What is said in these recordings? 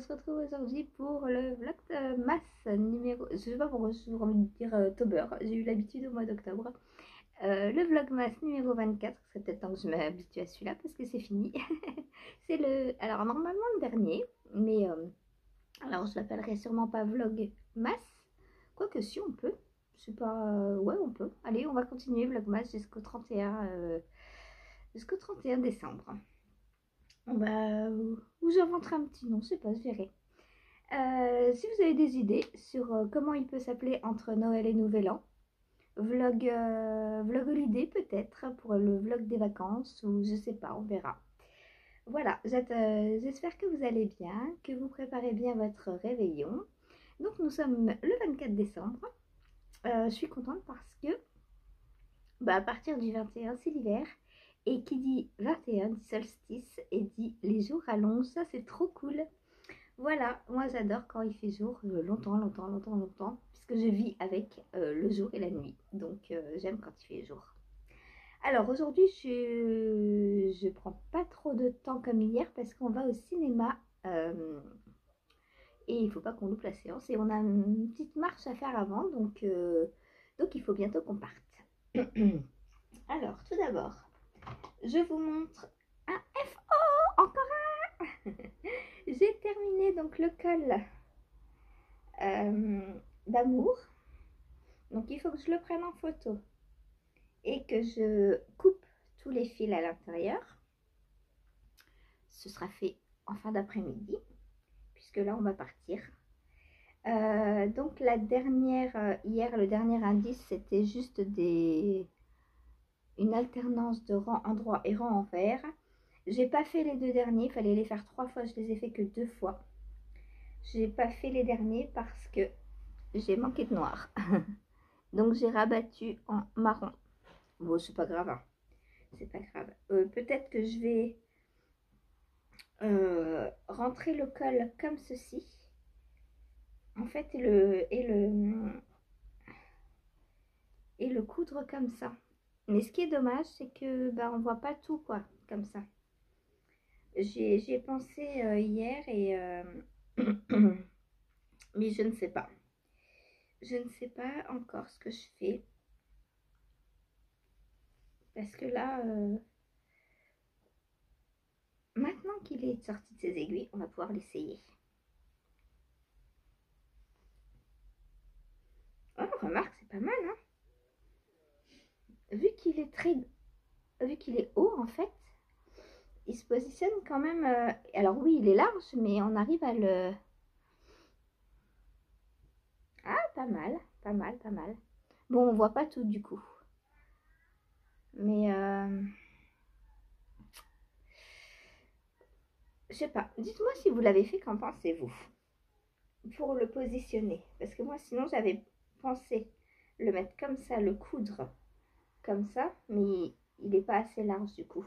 se retrouve aujourd'hui pour le vlog de masse numéro... Je sais pas pourquoi j'ai envie de dire October, j'ai eu l'habitude au mois d'octobre. Le vlogmas numéro 24, c'est peut-être temps que je m'habitue à celui-là parce que c'est fini. C'est le... Alors normalement le dernier, mais alors je l'appellerai sûrement pas vlogmas. Quoique si on peut, je sais pas... ouais on peut. Allez on va continuer vlogmas jusqu'au 31 décembre. Bah, ou j'inventerai un petit nom, je sais pas, je verrai. Si vous avez des idées sur comment il peut s'appeler entre Noël et Nouvel An, vlog holiday peut-être, pour le vlog des vacances, ou je sais pas, on verra. Voilà, j'espère que vous allez bien, que vous préparez bien votre réveillon. Donc nous sommes le 24 décembre. Je suis contente parce que bah, à partir du 21 c'est l'hiver. Et qui dit 21 dit solstice et dit les jours rallongent, ça c'est trop cool. Voilà, moi j'adore quand il fait jour, longtemps, puisque je vis avec le jour et la nuit. Donc j'aime quand il fait jour. Alors aujourd'hui, je prends pas trop de temps comme hier parce qu'on va au cinéma et il faut pas qu'on loupe la séance. Et on a une petite marche à faire avant, donc il faut bientôt qu'on parte. Alors tout d'abord, je vous montre un FO, encore un. J'ai terminé donc le col d'amour. Donc il faut que je le prenne en photo et que je coupe tous les fils à l'intérieur. Ce sera fait en fin d'après-midi puisque là on va partir. Donc la dernière, hier le dernier indice c'était juste une alternance de rang en droit et rang en vert. J'ai pas fait les deux derniers, il fallait les faire 3 fois, je les ai fait que 2 fois. J'ai pas fait les derniers parce que j'ai manqué de noir. Donc j'ai rabattu en marron. Bon, c'est pas grave, hein. C'est pas grave. Peut-être que je vais rentrer le col comme ceci. En fait, et le coudre comme ça. Mais ce qui est dommage, c'est que bah, on voit pas tout quoi, comme ça. J'y ai pensé hier et mais je ne sais pas. Je ne sais pas encore ce que je fais. Parce que là, maintenant qu'il est sorti de ses aiguilles, on va pouvoir l'essayer. Oh, remarque, c'est pas mal, hein. Vu qu'il est haut, en fait, il se positionne quand même... alors oui, il est large, mais on arrive à le... Ah, pas mal, pas mal, pas mal. Bon, on voit pas tout du coup. Mais... je sais pas. Dites-moi si vous l'avez fait, qu'en pensez-vous? Pour le positionner. Parce que moi, sinon, j'avais pensé le mettre comme ça, le coudre comme ça. Mais il n'est pas assez large du coup.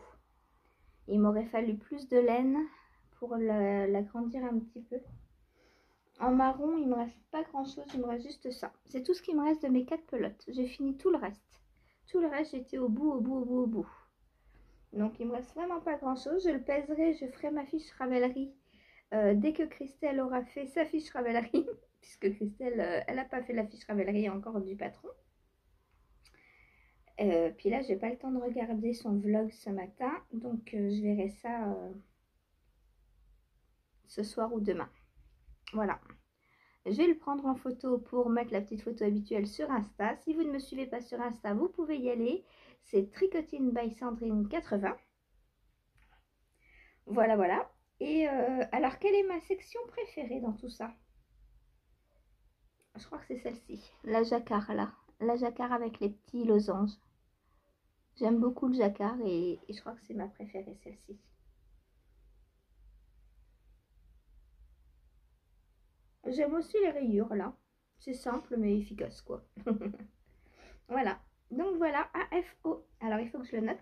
Il m'aurait fallu plus de laine pour l'agrandir un petit peu. En marron, il me reste pas grand chose, il me reste juste ça. C'est tout ce qui me reste de mes 4 pelotes. J'ai fini tout le reste. Tout le reste, j'étais au bout. Donc il me reste vraiment pas grand chose. Je le pèserai, je ferai ma fiche Ravelry dès que Christelle aura fait sa fiche Ravelry. Puisque Christelle, elle n'a pas fait la fiche Ravelry encore du patron. Puis là, j'ai pas le temps de regarder son vlog ce matin. Donc je verrai ça ce soir ou demain. Voilà. Je vais le prendre en photo pour mettre la petite photo habituelle sur Insta. Si vous ne me suivez pas sur Insta, vous pouvez y aller. C'est Tricotine by Sandrine 80. Voilà, voilà. Et alors, quelle est ma section préférée dans tout ça? Je crois que c'est celle-ci. La jacquard, là. La jacquard avec les petits losanges. J'aime beaucoup le jacquard et je crois que c'est ma préférée, celle-ci. J'aime aussi les rayures là. C'est simple mais efficace quoi. Voilà. Donc voilà, AFO. Alors il faut que je le note.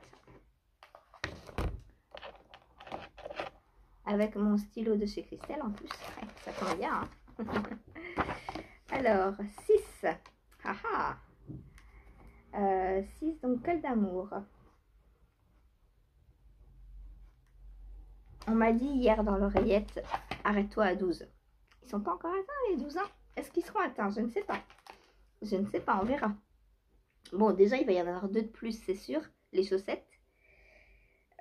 Avec mon stylo de chez Christelle en plus. Ça tombe bien. Hein. Alors, 6. Haha. 6, donc col d'amour. On m'a dit hier dans l'oreillette arrête-toi à 12. Ils sont pas encore atteints les 12 ans. Est-ce qu'ils seront atteints? Je ne sais pas. Je ne sais pas, on verra. Bon, déjà, il va y en avoir 2 de plus, c'est sûr. Les chaussettes.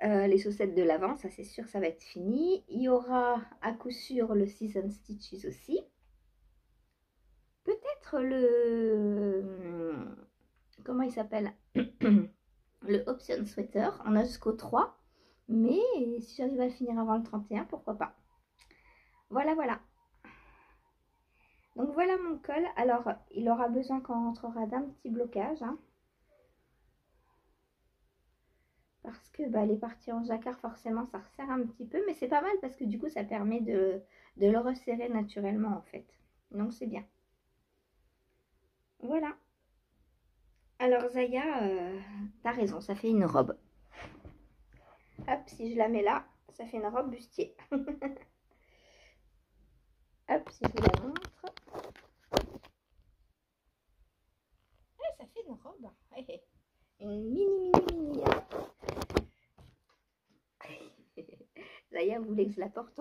Les chaussettes de l'avant, ça c'est sûr, ça va être fini. Il y aura à coup sûr le Season Stitches aussi. Peut-être le... Comment il s'appelle? Le Option Sweater. On a jusqu'au 3. Mais si j'arrive à le finir avant le 31, pourquoi pas. Voilà, voilà. Donc voilà mon col. Alors, il aura besoin quand on rentrera d'un petit blocage. Hein. Parce que les parties en jacquard, forcément, ça resserre un petit peu. Mais c'est pas mal parce que du coup, ça permet de le resserrer naturellement, en fait. Donc, c'est bien. Voilà. Alors, Zaya, t'as raison, ça fait une robe. Hop, si je la mets là, ça fait une robe bustier. Hop, si je vous la montre. Ça fait une robe. Une mini. Zaya voulait que je la porte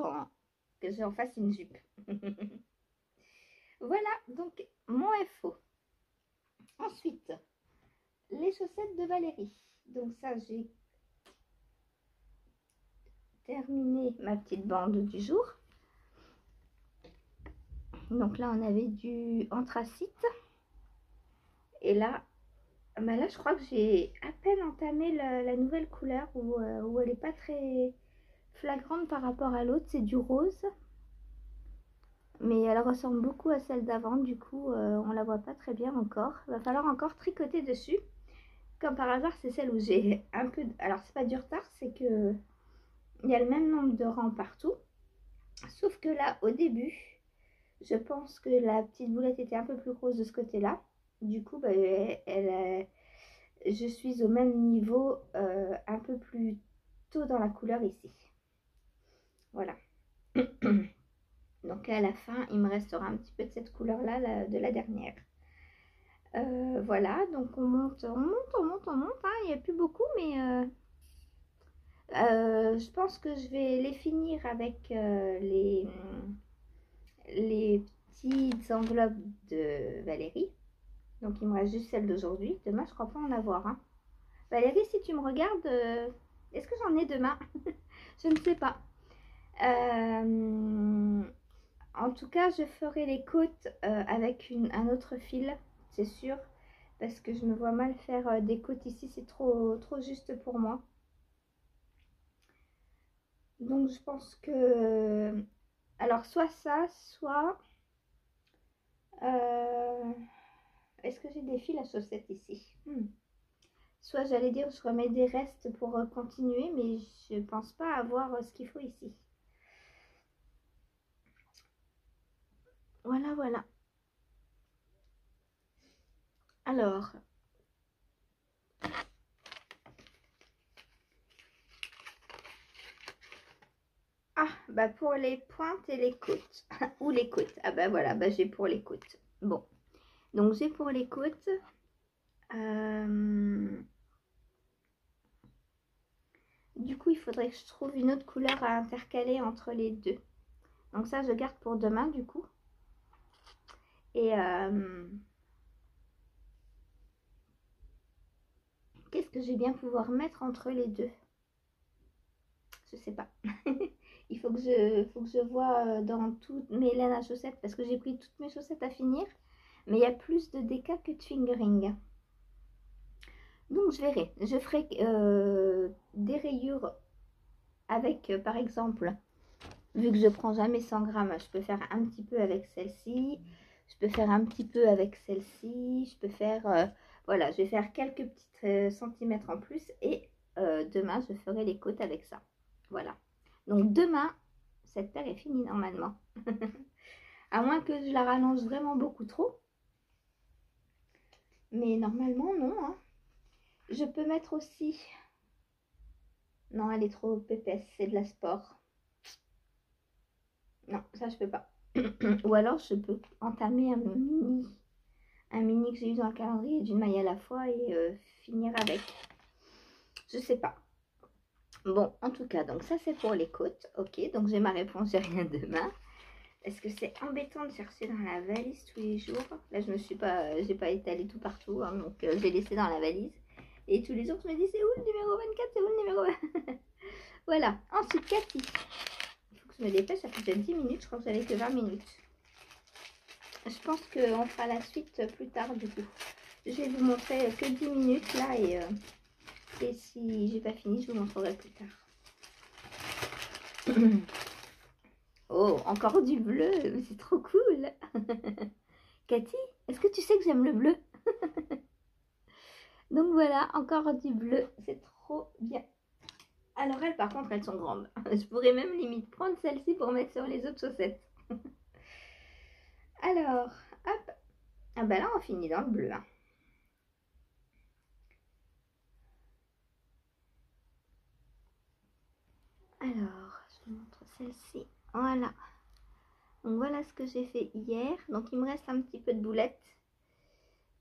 que j'en fasse une jupe. Voilà, donc mon FO. Ensuite, les chaussettes de Valérie. Donc ça, j'ai terminé ma petite bande du jour. Donc là, on avait du anthracite. Et là, là je crois que j'ai à peine entamé la nouvelle couleur où elle n'est pas très flagrante par rapport à l'autre. C'est du rose. Mais elle ressemble beaucoup à celle d'avant. Du coup, on la voit pas très bien encore. Il va falloir encore tricoter dessus. Comme par hasard, c'est celle où j'ai un peu... Alors, c'est pas du retard, c'est que il y a le même nombre de rangs partout. Sauf que là, au début, je pense que la petite boulette était un peu plus grosse de ce côté-là. Du coup, je suis au même niveau un peu plus tôt dans la couleur ici. Voilà. Donc à la fin, il me restera un petit peu de cette couleur-là, de la dernière. Voilà, donc on monte. Hein. Il n'y a plus beaucoup, mais je pense que je vais les finir avec les petites enveloppes de Valérie. Donc il me reste juste celle d'aujourd'hui. Demain, je crois pas en avoir. Hein. Valérie, si tu me regardes, est-ce que j'en ai demain? Je ne sais pas. En tout cas, je ferai les côtes avec un autre fil, c'est sûr. Parce que je me vois mal faire des côtes ici, c'est trop juste pour moi. Donc je pense que... Alors soit ça, soit... Est-ce que j'ai des fils à chaussettes ici? Soit j'allais dire je remets des restes pour continuer, mais je pense pas avoir ce qu'il faut ici. Voilà, voilà. Alors... Ah, pour les pointes et les côtes. Ou les côtes. Ah voilà, j'ai pour les côtes. Bon. Donc j'ai pour les côtes. Du coup, il faudrait que je trouve une autre couleur à intercaler entre les deux. Donc ça, je garde pour demain, du coup. Et qu'est-ce que je vais bien pouvoir mettre entre les deux? Je sais pas. Il faut que je vois dans toutes mes laines à chaussettes parce que j'ai pris toutes mes chaussettes à finir. Mais il y a plus de déca que de fingering. Donc je verrai. Je ferai des rayures avec, par exemple, vu que je prends jamais 100 grammes, je peux faire un petit peu avec celle-ci. Je peux faire un petit peu avec celle-ci. Je peux faire... voilà, je vais faire quelques petits centimètres en plus. Et demain, je ferai les côtes avec ça. Voilà. Donc demain, cette paire est finie normalement. À moins que je la rallonge vraiment beaucoup trop. Mais normalement, non. Hein. Je peux mettre aussi... Non, elle est trop épaisse, c'est de la sport. Non, ça je peux pas. Ou alors je peux entamer un mini que j'ai eu dans le calendrier d'une maille à la fois et finir avec. Je sais pas. Bon, en tout cas, donc ça c'est pour les côtes. Ok, donc j'ai ma réponse, j'ai rien demain. Est-ce que c'est embêtant de chercher dans la valise tous les jours? Là, je me suis pas, j'ai pas étalé tout partout, hein, donc j'ai laissé dans la valise. Et tous les jours, je me dis, c'est où le numéro 24? C'est où le numéro 20? Voilà. Ensuite, Cathy. Il faut que je me dépêche, ça fait déjà 10 minutes, je crois que j'avais que 20 minutes. Je pense qu'on fera la suite plus tard du coup. Je vais vous montrer que 10 minutes là et si j'ai pas fini, je vous montrerai plus tard. Oh, encore du bleu, c'est trop cool. Cathy, est-ce que tu sais que j'aime le bleu? Donc voilà, encore du bleu, c'est trop bien. Alors elles, par contre, elles sont grandes. Je pourrais même limite prendre celle-ci pour mettre sur les autres chaussettes. Alors, hop. Ah bah là, on finit dans le bleu. Hein. Alors, je vous montre celle-ci. Voilà. Donc voilà ce que j'ai fait hier. Donc il me reste un petit peu de boulettes.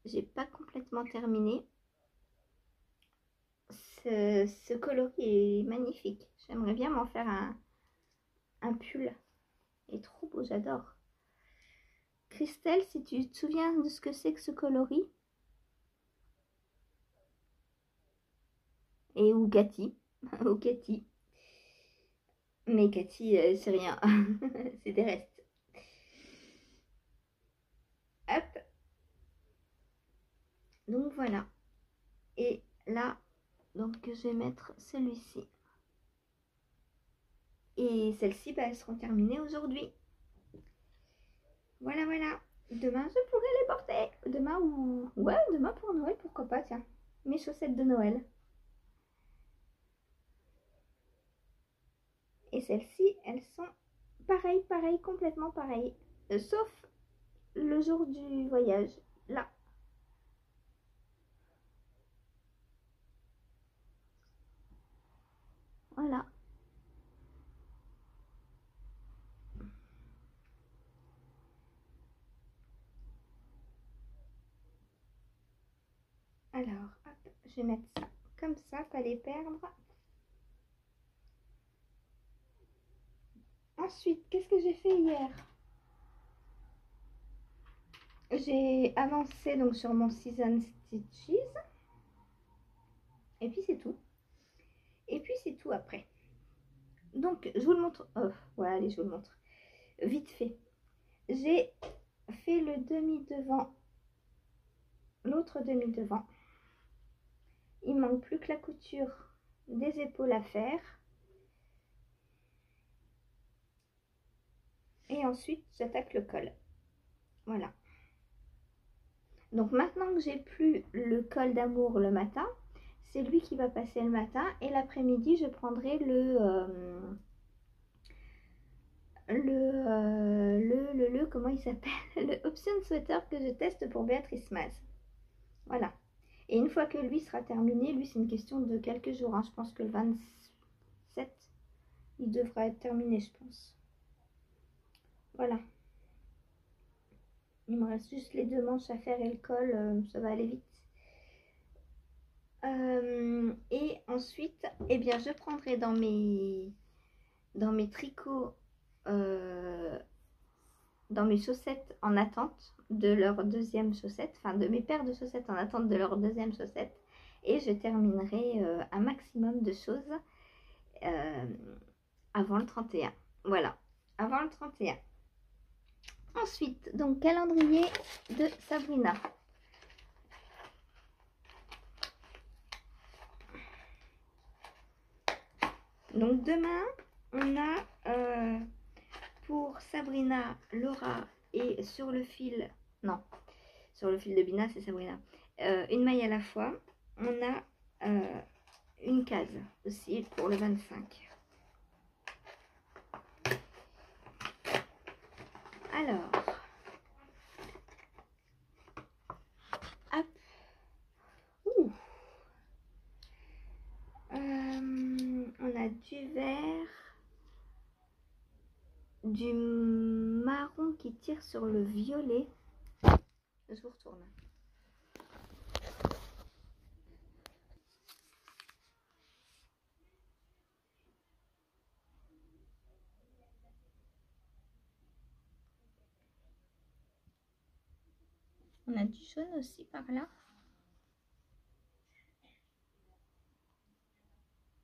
J'ai pas complètement terminé. Ce coloris est magnifique. J'aimerais bien m'en faire un pull. Il est trop beau, j'adore. Christelle, si tu te souviens de ce que c'est que ce coloris. Et ou Cathy. Ou Cathy. Mais Cathy, c'est rien. C'est des restes. Hop. Donc voilà. Et là, donc je vais mettre celui-ci. Et celles-ci, bah, elles seront terminées aujourd'hui. Voilà, voilà. Demain, je pourrai les porter. Demain ou... Ouais, demain pour Noël, pourquoi pas, tiens. Mes chaussettes de Noël. Et celles-ci, elles sont pareilles, complètement pareilles. Sauf le jour du voyage. Là. Voilà. Alors, hop, je vais mettre ça comme ça, pas les perdre. Ensuite, qu'est-ce que j'ai fait hier? J'ai avancé donc sur mon Season Stitches. Et puis c'est tout. Et puis c'est tout après. Donc, je vous le montre. Oh, ouais, allez, je vous le montre. Vite fait. J'ai fait le demi-devant. L'autre demi-devant. Il manque plus que la couture des épaules à faire. Et ensuite, j'attaque le col. Voilà. Donc maintenant que j'ai plus le col d'amour le matin, c'est lui qui va passer le matin. Et l'après-midi, je prendrai comment il s'appelle? Le option sweater que je teste pour Béatrice Maz. Voilà. Et une fois que lui sera terminé, lui c'est une question de quelques jours. Hein. Je pense que le 27, il devra être terminé, je pense. Voilà. Il me reste juste les deux manches à faire et le col, ça va aller vite. Et ensuite, eh bien, je prendrai dans mes tricots, dans mes chaussettes en attente de leur deuxième chaussette, enfin de mes paires de chaussettes en attente de leur deuxième chaussette. Et je terminerai un maximum de choses avant le 31. Voilà, avant le 31. Ensuite, donc calendrier de Sabrina. Donc demain, on a pour Sabrina, Laura et sur le fil, non, sur le fil de Bina, c'est Sabrina, une maille à la fois. On a une case aussi pour le 25. Alors, hop, on a du vert, du marron qui tire sur le violet. Je vous retourne. On a du jaune aussi par là.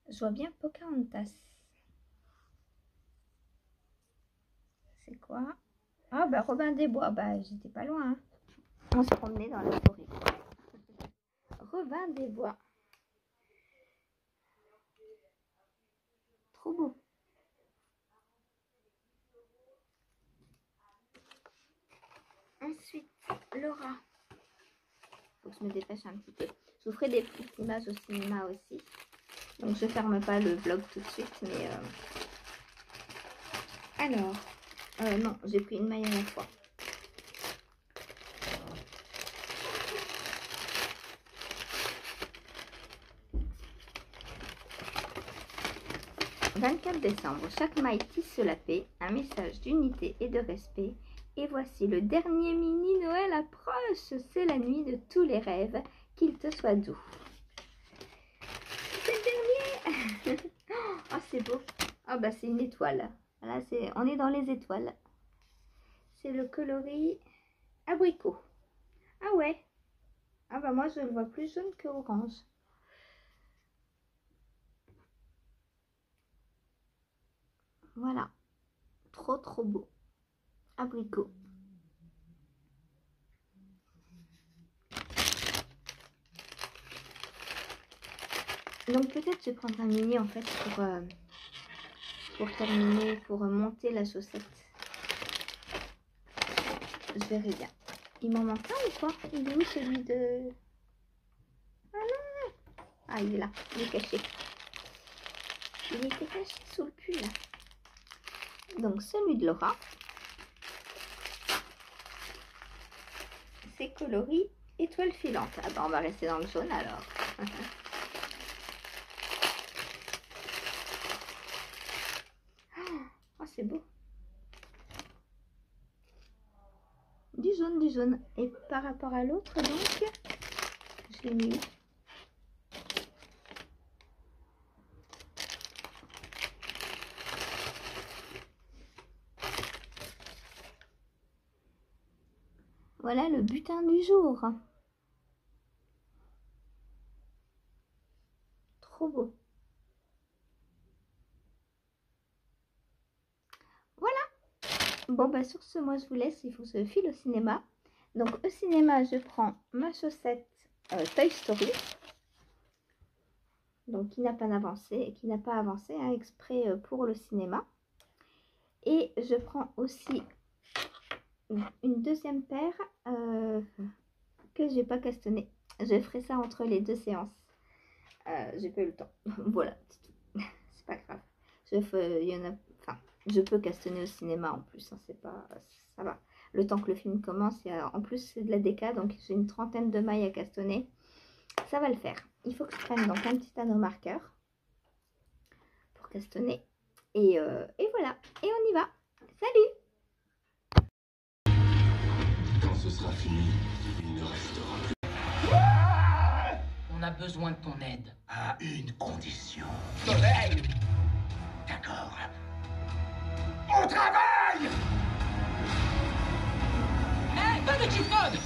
Je vois bien Pocahontas. C'est quoi? Ah bah Robin des Bois, bah j'étais pas loin. Hein. On se promenait dans la forêt. Robin des Bois. Trop beau. Ensuite, Laura. Faut que je me dépêche un petit peu. Je vous ferai des petites images au cinéma aussi. Donc je ferme pas le vlog tout de suite, mais alors, non, j'ai pris une maille à la fois. « 24 décembre, chaque maille tisse la paix, un message d'unité et de respect. Et voici le dernier mini Noël approche, c'est la nuit de tous les rêves, qu'il te soit doux. » C'est le dernier. Oh, c'est beau. Ah bah c'est une étoile. Voilà, on est dans les étoiles. C'est le coloris abricot. Ah ouais. Ah bah moi je le vois plus jaune que orange. Voilà. Trop trop beau. Abricot. Donc peut-être je vais prendre un mini en fait pour terminer, pour monter la chaussette. Je verrai bien. Il m'en manque un ou quoi? Il est où celui de... Ah non! Ah il est là, il est caché. Il était caché sous le pull. Donc celui de Laura. C'est coloris étoile filante. Ah bah on va rester dans le jaune alors. Oh c'est beau. Du jaune, du jaune. Et par rapport à l'autre donc, je l'ai mis. Voilà le butin du jour. Trop beau. Voilà. Bon bah sur ce, moi je vous laisse, il faut que je file au cinéma. Donc au cinéma, je prends ma chaussette Toy Story. Donc qui n'a pas avancé, hein, exprès pour le cinéma. Et je prends aussi une deuxième paire que j'ai pas cassonnée. Je ferai ça entre les deux séances. J'ai pas eu le temps. Voilà, c'est pas grave. Je peux cassonner au cinéma en plus. Hein, c'est pas, ça va. Le temps que le film commence, en plus c'est de la déca, donc j'ai une trentaine de mailles à castonner. Ça va le faire. Il faut que je prenne donc un petit anneau marqueur pour castonner. Et voilà. Et on y va. Salut! Quand ce sera fini, il ne restera plus. On a besoin de ton aide. À une condition. Soleil! D'accord. Au travail! Hé, pas de Kidmode!